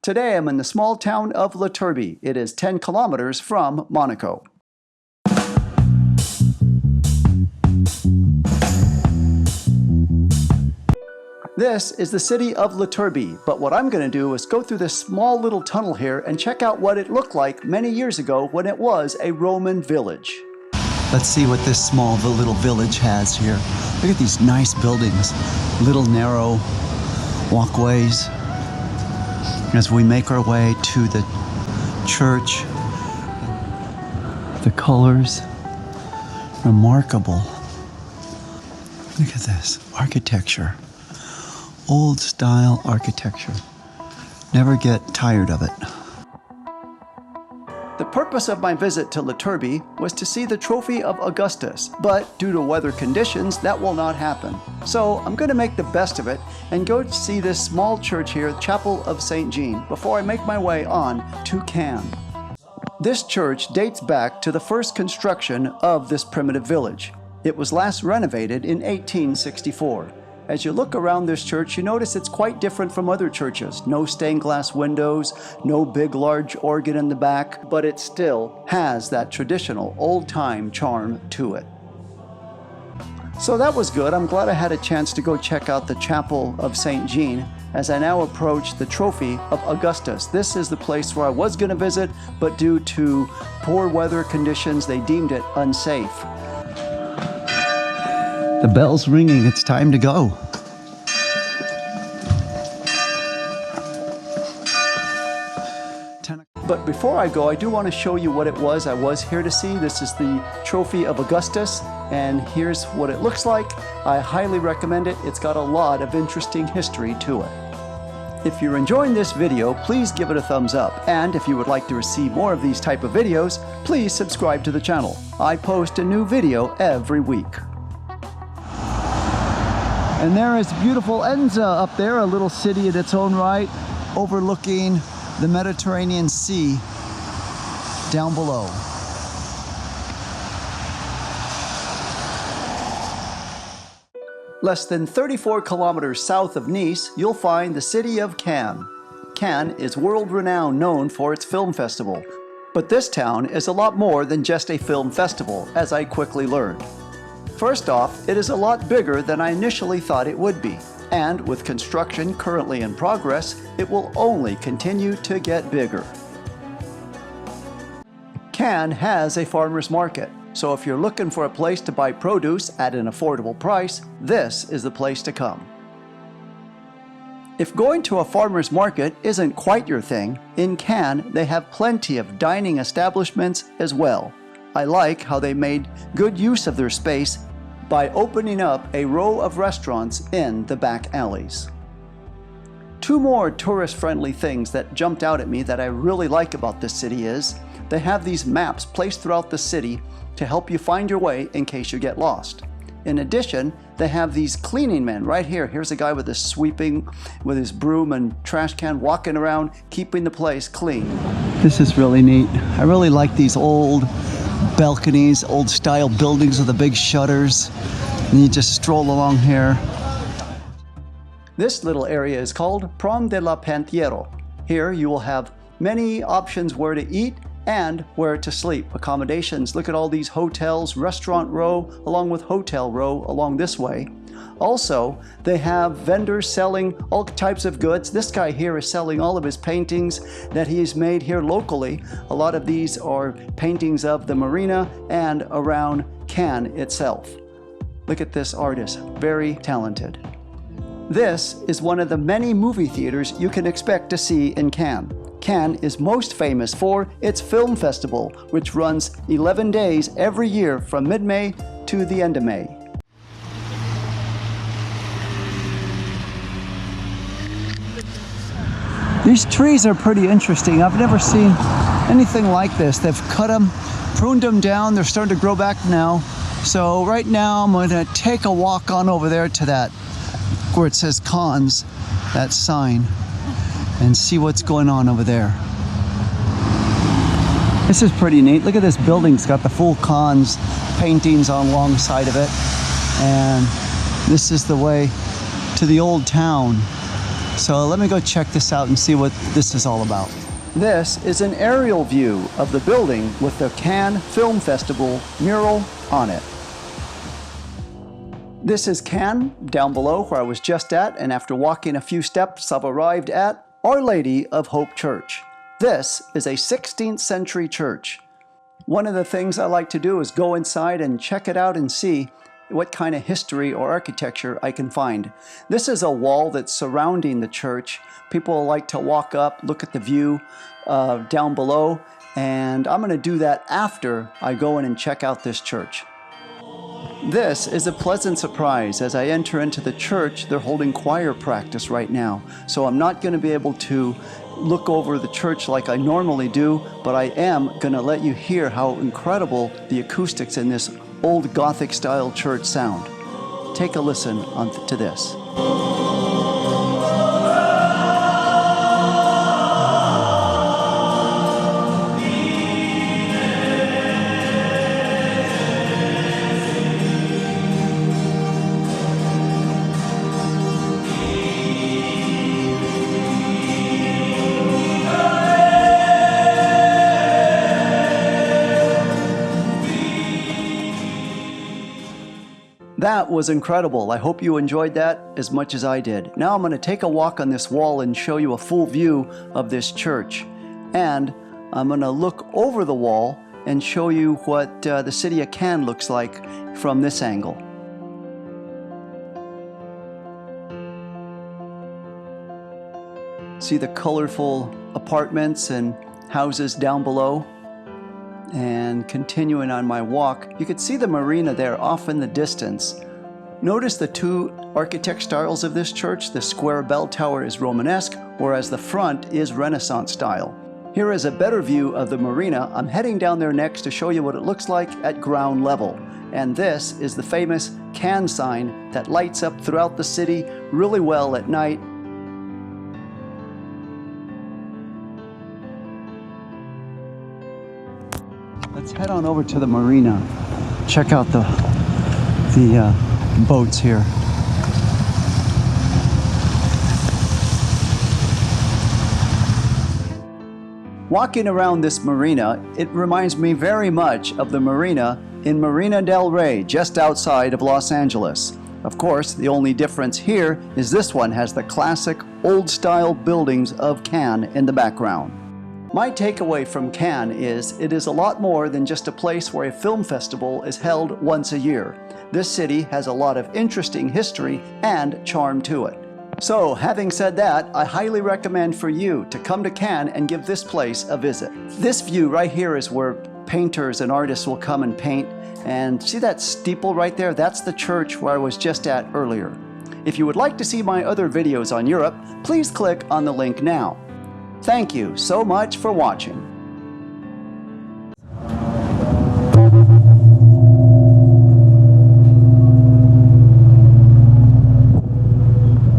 Today I'm in the small town of La Turbie. It is 10 kilometers from Monaco. This is the city of La Turbie, but what I'm going to do is go through this small little tunnel here and check out what it looked like many years ago when it was a Roman village. Let's see what this small little village has here. Look at these nice buildings, little narrow walkways as we make our way to the church. The colors, remarkable. Look at this architecture. Old style architecture. Never get tired of it. The purpose of my visit to La Turbie was to see the Trophy of Augustus, but due to weather conditions, that will not happen. So I'm going to make the best of it and go to see this small church here, Chapel of St. Jean, before I make my way on to Cannes. This church dates back to the first construction of this primitive village. It was last renovated in 1864. As you look around this church, you notice it's quite different from other churches. No stained glass windows, no big large organ in the back, but it still has that traditional old-time charm to it. So that was good. I'm glad I had a chance to go check out the Chapel of St. Jean as I now approach the Trophy of Augustus. This is the place where I was going to visit, but due to poor weather conditions, they deemed it unsafe. The bell's ringing, it's time to go. But before I go, I do want to show you what it was I was here to see. This is the Trophy of Augustus, and here's what it looks like. I highly recommend it. It's got a lot of interesting history to it. If you're enjoying this video, please give it a thumbs up. And if you would like to see more of these type of videos, please subscribe to the channel. I post a new video every week. And there is beautiful Enza up there, a little city in its own right, overlooking the Mediterranean Sea down below. Less than 34 kilometers south of Nice, you'll find the city of Cannes. Cannes is world-renowned, known for its film festival. But this town is a lot more than just a film festival, as I quickly learned. First off, it is a lot bigger than I initially thought it would be, and with construction currently in progress, it will only continue to get bigger. Cannes has a farmer's market, so if you're looking for a place to buy produce at an affordable price, this is the place to come. If going to a farmer's market isn't quite your thing, in Cannes they have plenty of dining establishments as well. I like how they made good use of their space by opening up a row of restaurants in the back alleys. Two more tourist-friendly things that jumped out at me that I really like about this city is they have these maps placed throughout the city to help you find your way in case you get lost. In addition, they have these cleaning men right here. Here's a guy with his sweeping, with his broom and trash can, walking around, keeping the place clean. This is really neat. I really like these old balconies, old style buildings with the big shutters, and you just stroll along here. This little area is called Prom de la Pentiero. Here you will have many options where to eat and where to sleep. Accommodations, look at all these hotels, restaurant row, along with hotel row along this way. Also, they have vendors selling all types of goods. This guy here is selling all of his paintings that he's made here locally. A lot of these are paintings of the Marina and around Cannes itself. Look at this artist, very talented. This is one of the many movie theaters you can expect to see in Cannes. Cannes is most famous for its film festival, which runs 11 days every year from mid-May to the end of May. These trees are pretty interesting. I've never seen anything like this. They've cut them, pruned them down. They're starting to grow back now. So right now I'm going to take a walk on over there to that, where it says Cannes, that sign, and see what's going on over there. This is pretty neat. Look at this building. It's got the full Cannes paintings on one side of it. And this is the way to the old town. So let me go check this out and see what this is all about. This is an aerial view of the building with the Cannes Film Festival mural on it. This is Cannes, down below where I was just at, and after walking a few steps, I've arrived at Our Lady of Hope Church. This is a 16th century church. One of the things I like to do is go inside and check it out and see what kind of history or architecture I can find. This is a wall that's surrounding the church. People like to walk up, look at the view down below, and I'm going to do that after I go in and check out this church. This is a pleasant surprise. As I enter into the church, they're holding choir practice right now. So I'm not going to be able to look over the church like I normally do, but I am going to let you hear how incredible the acoustics in this old Gothic style church sound. Take a listen to this. That was incredible. I hope you enjoyed that as much as I did. Now I'm going to take a walk on this wall and show you a full view of this church. And I'm going to look over the wall and show you what the city of Cannes looks like from this angle. See the colorful apartments and houses down below? And continuing on my walk, you could see the marina there off in the distance. Notice the two architect styles of this church. The square bell tower is Romanesque, whereas the front is Renaissance style. Here is a better view of the marina. I'm heading down there next to show you what it looks like at ground level. And this is the famous Cannes sign that lights up throughout the city really well at night. Let's head on over to the marina. Check out the boats here. Walking around this marina, it reminds me very much of the marina in Marina del Rey, just outside of Los Angeles. Of course, the only difference here is this one has the classic old-style buildings of Cannes in the background. My takeaway from Cannes is it is a lot more than just a place where a film festival is held once a year. This city has a lot of interesting history and charm to it. So, having said that, I highly recommend for you to come to Cannes and give this place a visit. This view right here is where painters and artists will come and paint. And see that steeple right there? That's the church where I was just at earlier. If you would like to see my other videos on Europe, please click on the link now. Thank you so much for watching.